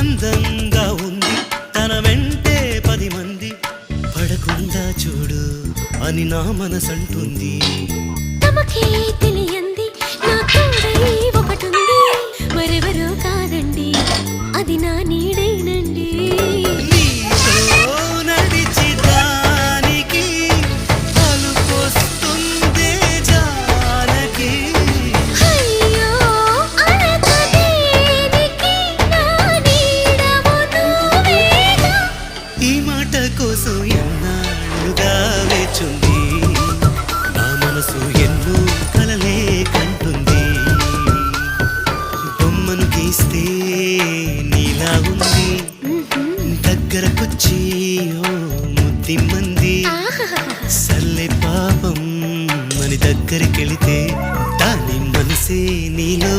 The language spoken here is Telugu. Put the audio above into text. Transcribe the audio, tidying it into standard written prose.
అందంగా ఉంది తన వెంటే 10 మంది పడకుండా చూడు అని నా మనసంటుంది. తమకే తెలియంది నా తోడై ఒకటుంది, మరెవరో కాదండి అది నా నీడేనండి. నీతో నడిచి దానికి అలుపొస్తుందే జానకి. అయ్యో అనక దేనికి నా నీడవు నువ్వేగా. ఈ మాట కోసం ఎన్నాళ్ళుగా వేచుంది నా మనసు, ఎన్నో కలలే కంటుంది. బొమ్మను గీస్తే నీలా ఉంది, దగ్గరకొచ్చి ఓ ముద్దిమ్మంది. సల్లే పాపం అని దగ్గరికెళితే దాని మనసే నీలో